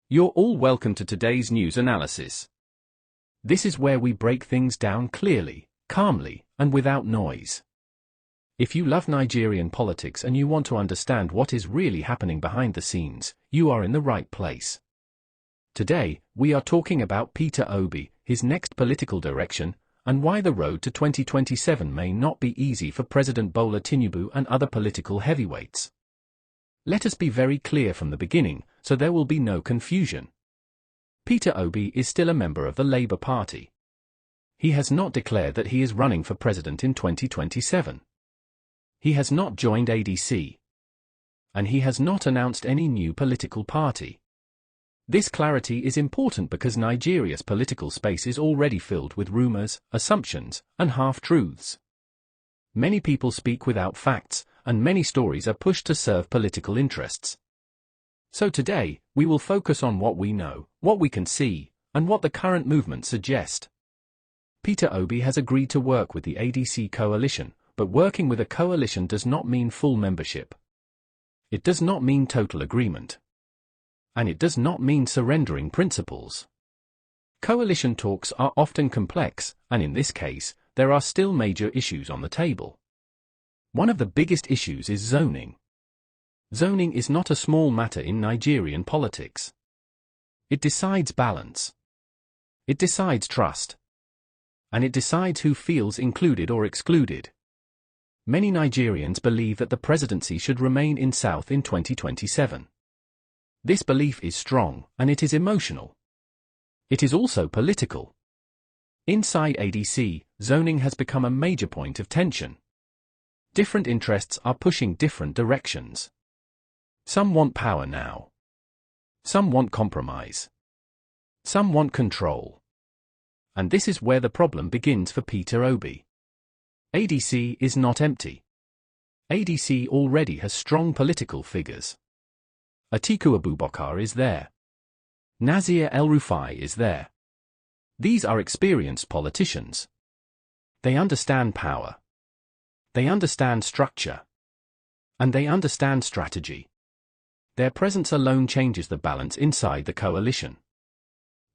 You're all welcome to today's news analysis. This is where we break things down clearly, calmly, and without noise. If you love Nigerian politics and you want to understand what is really happening behind the scenes, you are in the right place. Today, we are talking about Peter Obi, his next political direction, and why the road to 2027 may not be easy for President Bola Tinubu and other political heavyweights. Let us be very clear from the beginning, so there will be no confusion. Peter Obi is still a member of the Labour Party. He has not declared that he is running for president in 2027. He has not joined ADC. And he has not announced any new political party. This clarity is important because Nigeria's political space is already filled with rumours, assumptions, and half-truths. Many people speak without facts, and many stories are pushed to serve political interests. So today, we will focus on what we know, what we can see, and what the current movement suggest. Peter Obi has agreed to work with the ADC coalition, but working with a coalition does not mean full membership. It does not mean total agreement. And it does not mean surrendering principles. Coalition talks are often complex, and in this case, there are still major issues on the table. One of the biggest issues is zoning. Zoning is not a small matter in Nigerian politics. It decides balance. It decides trust. And it decides who feels included or excluded. Many Nigerians believe that the presidency should remain in South in 2027. This belief is strong, and it is emotional. It is also political. Inside ADC, zoning has become a major point of tension. Different interests are pushing different directions. Some want power now. Some want compromise. Some want control. And this is where the problem begins for Peter Obi. ADC is not empty. ADC already has strong political figures. Atiku Abubakar is there. Nasir El-Rufai is there. These are experienced politicians. They understand power. They understand structure. And they understand strategy. Their presence alone changes the balance inside the coalition.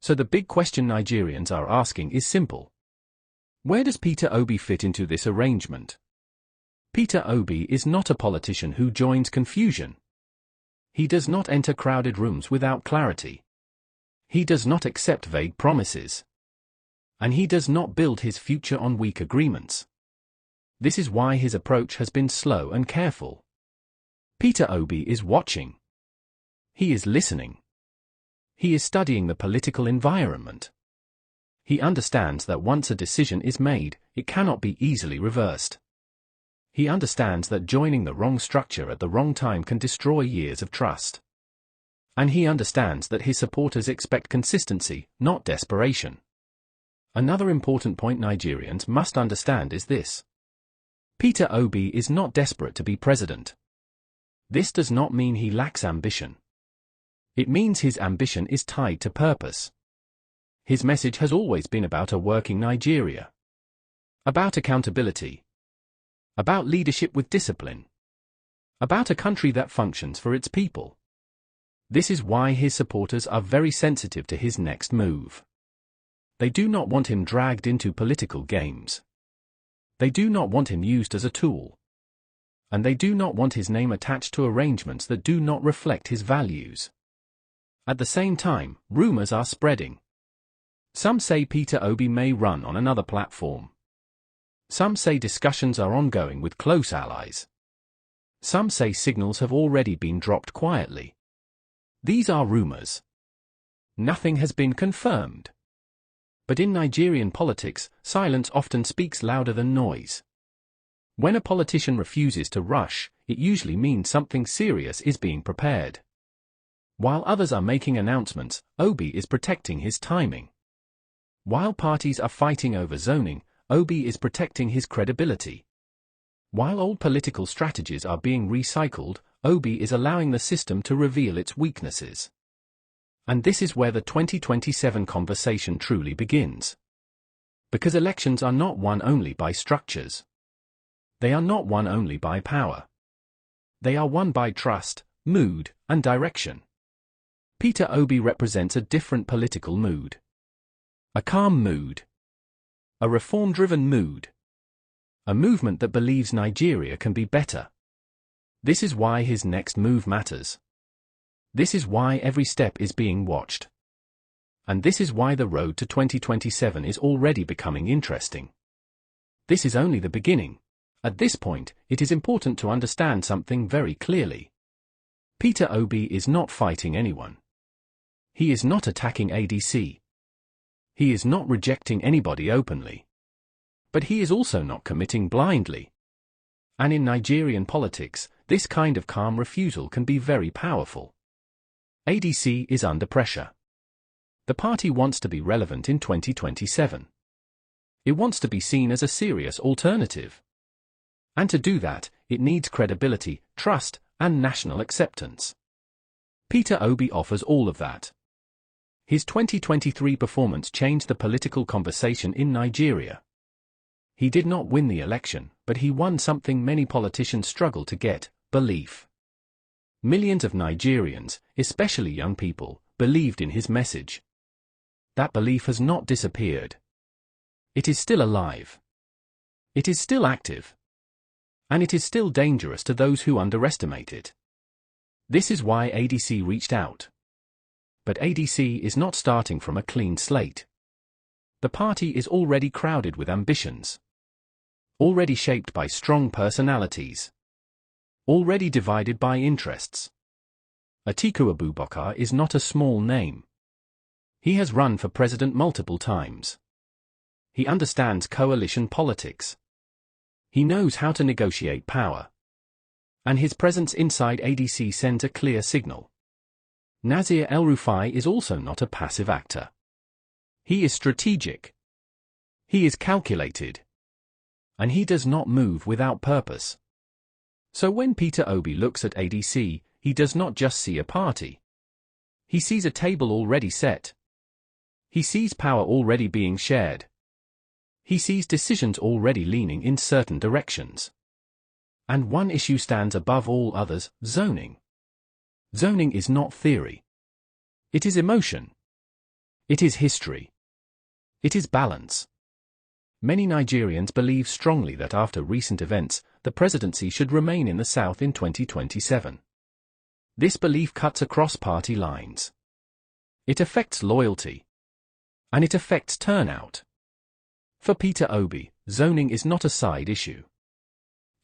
So the big question Nigerians are asking is simple. Where does Peter Obi fit into this arrangement? Peter Obi is not a politician who joins confusion. He does not enter crowded rooms without clarity. He does not accept vague promises. And he does not build his future on weak agreements. This is why his approach has been slow and careful. Peter Obi is watching. He is listening. He is studying the political environment. He understands that once a decision is made, it cannot be easily reversed. He understands that joining the wrong structure at the wrong time can destroy years of trust. And he understands that his supporters expect consistency, not desperation. Another important point Nigerians must understand is this. Peter Obi is not desperate to be president. This does not mean he lacks ambition. It means his ambition is tied to purpose. His message has always been about a working Nigeria. About accountability. About leadership with discipline. About a country that functions for its people. This is why his supporters are very sensitive to his next move. They do not want him dragged into political games. They do not want him used as a tool. And they do not want his name attached to arrangements that do not reflect his values. At the same time, rumors are spreading. Some say Peter Obi may run on another platform. Some say discussions are ongoing with close allies. Some say signals have already been dropped quietly. These are rumors. Nothing has been confirmed. But in Nigerian politics, silence often speaks louder than noise. When a politician refuses to rush, it usually means something serious is being prepared. While others are making announcements, Obi is protecting his timing. While parties are fighting over zoning, Obi is protecting his credibility. While old political strategies are being recycled, Obi is allowing the system to reveal its weaknesses. And this is where the 2027 conversation truly begins. Because elections are not won only by structures. They are not won only by power. They are won by trust, mood, and direction. Peter Obi represents a different political mood. A calm mood. A reform-driven mood. A movement that believes Nigeria can be better. This is why his next move matters. This is why every step is being watched. And this is why the road to 2027 is already becoming interesting. This is only the beginning. At this point, it is important to understand something very clearly. Peter Obi is not fighting anyone. He is not attacking ADC. He is not rejecting anybody openly. But he is also not committing blindly. And in Nigerian politics, this kind of calm refusal can be very powerful. ADC is under pressure. The party wants to be relevant in 2027. It wants to be seen as a serious alternative. And to do that, it needs credibility, trust, and national acceptance. Peter Obi offers all of that. His 2023 performance changed the political conversation in Nigeria. He did not win the election, but he won something many politicians struggle to get: belief. Millions of Nigerians, especially young people, believed in his message. That belief has not disappeared. It is still alive. It is still active. And it is still dangerous to those who underestimate it. This is why ADC reached out. But ADC is not starting from a clean slate. The party is already crowded with ambitions. Already shaped by strong personalities. Already divided by interests. Atiku Abubakar is not a small name. He has run for president multiple times. He understands coalition politics. He knows how to negotiate power. And his presence inside ADC sends a clear signal. Nasir El-Rufai is also not a passive actor. He is strategic. He is calculated. And he does not move without purpose. So when Peter Obi looks at ADC, he does not just see a party. He sees a table already set. He sees power already being shared. He sees decisions already leaning in certain directions. And one issue stands above all others: zoning. Zoning is not theory. It is emotion. It is history. It is balance. Many Nigerians believe strongly that after recent events, the presidency should remain in the South in 2027. This belief cuts across party lines. It affects loyalty. And it affects turnout. For Peter Obi, zoning is not a side issue.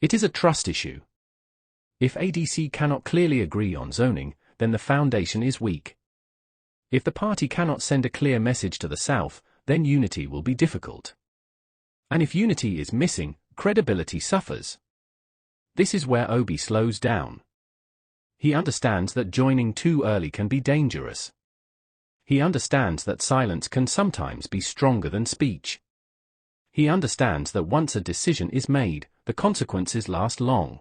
It is a trust issue. If ADC cannot clearly agree on zoning, then the foundation is weak. If the party cannot send a clear message to the South, then unity will be difficult. And if unity is missing, credibility suffers. This is where Obi slows down. He understands that joining too early can be dangerous. He understands that silence can sometimes be stronger than speech. He understands that once a decision is made, the consequences last long.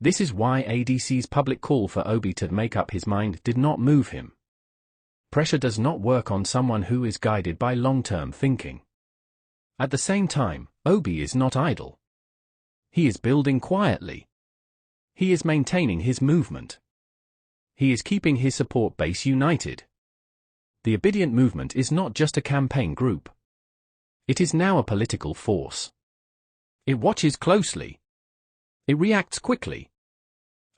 This is why ADC's public call for Obi to make up his mind did not move him. Pressure does not work on someone who is guided by long-term thinking. At the same time, Obi is not idle. He is building quietly. He is maintaining his movement. He is keeping his support base united. The Obidient Movement is not just a campaign group. It is now a political force. It watches closely. It reacts quickly.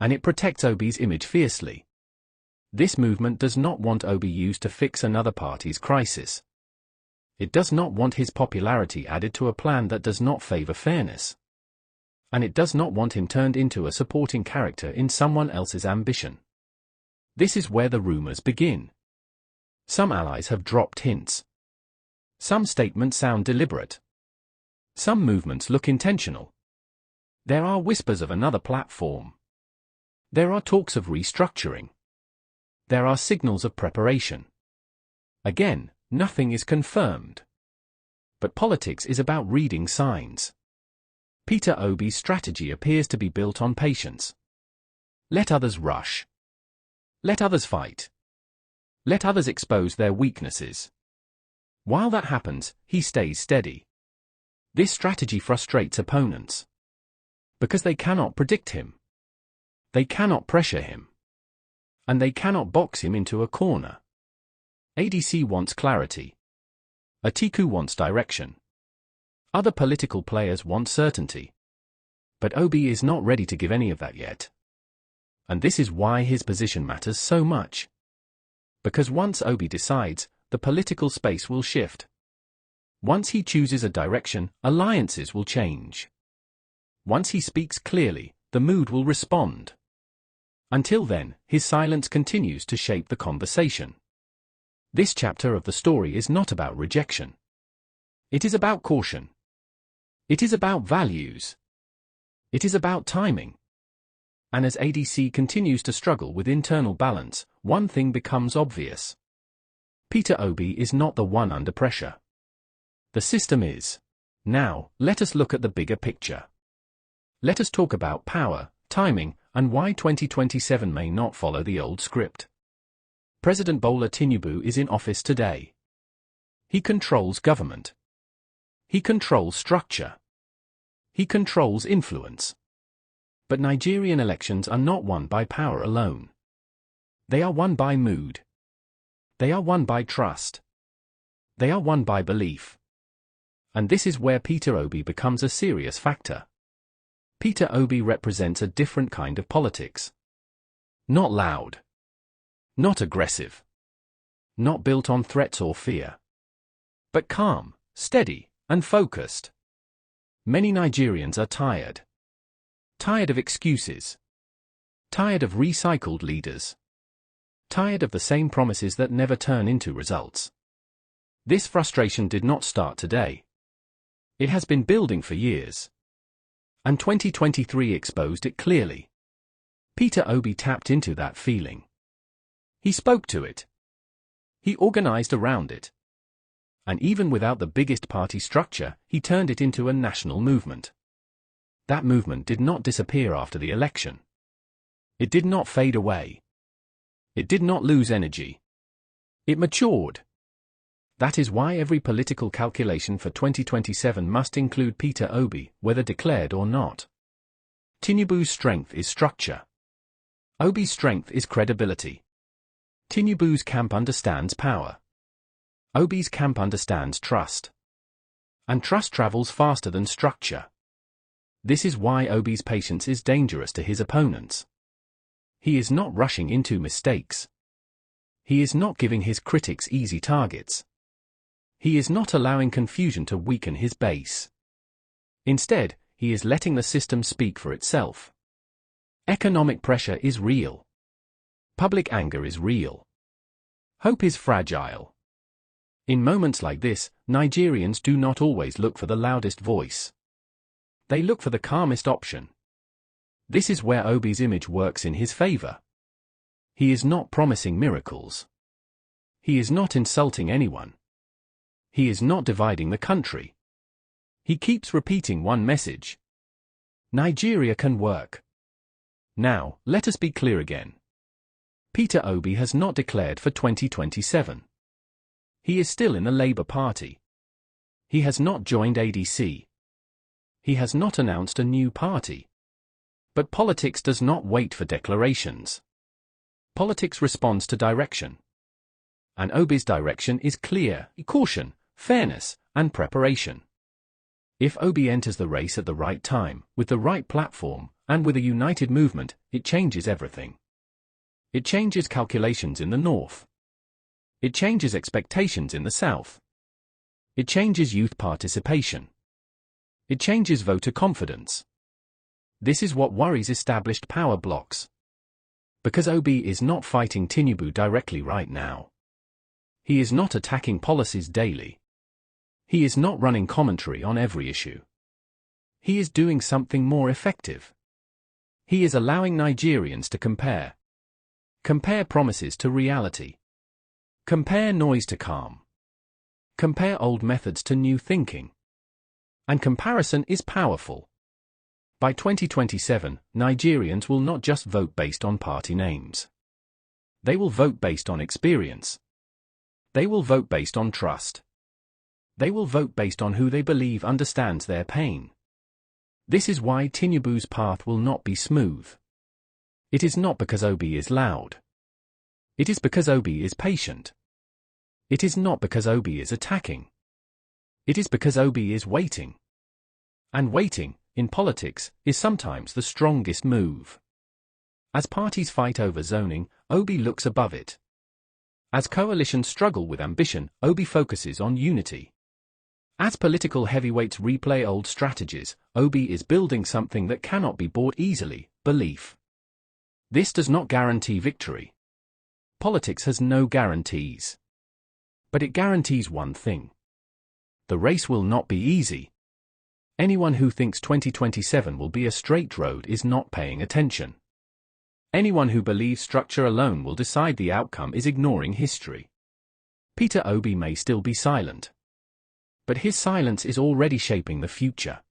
And it protects Obi's image fiercely. This movement does not want Obi used to fix another party's crisis. It does not want his popularity added to a plan that does not favor fairness. And it does not want him turned into a supporting character in someone else's ambition. This is where the rumors begin. Some allies have dropped hints. Some statements sound deliberate. Some movements look intentional. There are whispers of another platform. There are talks of restructuring. There are signals of preparation. Again, nothing is confirmed. But politics is about reading signs. Peter Obi's strategy appears to be built on patience. Let others rush. Let others fight. Let others expose their weaknesses. While that happens, he stays steady. This strategy frustrates opponents. Because they cannot predict him. They cannot pressure him. And they cannot box him into a corner. ADC wants clarity. Atiku wants direction. Other political players want certainty. But Obi is not ready to give any of that yet. And this is why his position matters so much. Because once Obi decides, the political space will shift. Once he chooses a direction, alliances will change. Once he speaks clearly, the mood will respond. Until then, his silence continues to shape the conversation. This chapter of the story is not about rejection. It is about caution. It is about values. It is about timing. And as ADC continues to struggle with internal balance, one thing becomes obvious. Peter Obi is not the one under pressure. The system is. Now, let us look at the bigger picture. Let us talk about power, timing, and why 2027 may not follow the old script. President Bola Tinubu is in office today. He controls government. He controls structure. He controls influence. But Nigerian elections are not won by power alone. They are won by mood. They are won by trust. They are won by belief. And this is where Peter Obi becomes a serious factor. Peter Obi represents a different kind of politics. Not loud. Not aggressive. Not built on threats or fear. But calm, steady, and focused. Many Nigerians are tired. Tired of excuses. Tired of recycled leaders. Tired of the same promises that never turn into results. This frustration did not start today. It has been building for years. And 2023 exposed it clearly. Peter Obi tapped into that feeling. He spoke to it. He organized around it. And even without the biggest party structure, he turned it into a national movement. That movement did not disappear after the election. It did not fade away. It did not lose energy. It matured. That is why every political calculation for 2027 must include Peter Obi, whether declared or not. Tinubu's strength is structure. Obi's strength is credibility. Tinubu's camp understands power. Obi's camp understands trust. And trust travels faster than structure. This is why Obi's patience is dangerous to his opponents. He is not rushing into mistakes. He is not giving his critics easy targets. He is not allowing confusion to weaken his base. Instead, he is letting the system speak for itself. Economic pressure is real. Public anger is real. Hope is fragile. In moments like this, Nigerians do not always look for the loudest voice. They look for the calmest option. This is where Obi's image works in his favor. He is not promising miracles. He is not insulting anyone. He is not dividing the country. He keeps repeating one message. Nigeria can work. Now, let us be clear again. Peter Obi has not declared for 2027. He is still in the Labour Party. He has not joined ADC. He has not announced a new party. But politics does not wait for declarations. Politics responds to direction. And Obi's direction is clear: caution, fairness, and preparation. If Obi enters the race at the right time, with the right platform, and with a united movement, it changes everything. It changes calculations in the north. It changes expectations in the south. It changes youth participation. It changes voter confidence. This is what worries established power blocks. Because Obi is not fighting Tinubu directly right now. He is not attacking policies daily. He is not running commentary on every issue. He is doing something more effective. He is allowing Nigerians to compare. Compare promises to reality. Compare noise to calm. Compare old methods to new thinking. And comparison is powerful. By 2027, Nigerians will not just vote based on party names. They will vote based on experience. They will vote based on trust. They will vote based on who they believe understands their pain. This is why Tinubu's path will not be smooth. It is not because Obi is loud. It is because Obi is patient. It is not because Obi is attacking. It is because Obi is waiting. And waiting, in politics, is sometimes the strongest move. As parties fight over zoning, Obi looks above it. As coalitions struggle with ambition, Obi focuses on unity. As political heavyweights replay old strategies, Obi is building something that cannot be bought easily: belief. This does not guarantee victory. Politics has no guarantees. But it guarantees one thing. The race will not be easy. Anyone who thinks 2027 will be a straight road is not paying attention. Anyone who believes structure alone will decide the outcome is ignoring history. Peter Obi may still be silent. But his silence is already shaping the future.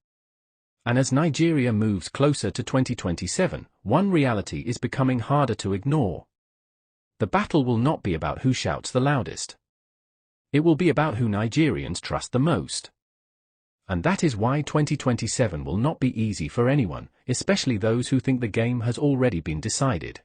And as Nigeria moves closer to 2027, one reality is becoming harder to ignore. The battle will not be about who shouts the loudest. It will be about who Nigerians trust the most. And that is why 2027 will not be easy for anyone, especially those who think the game has already been decided.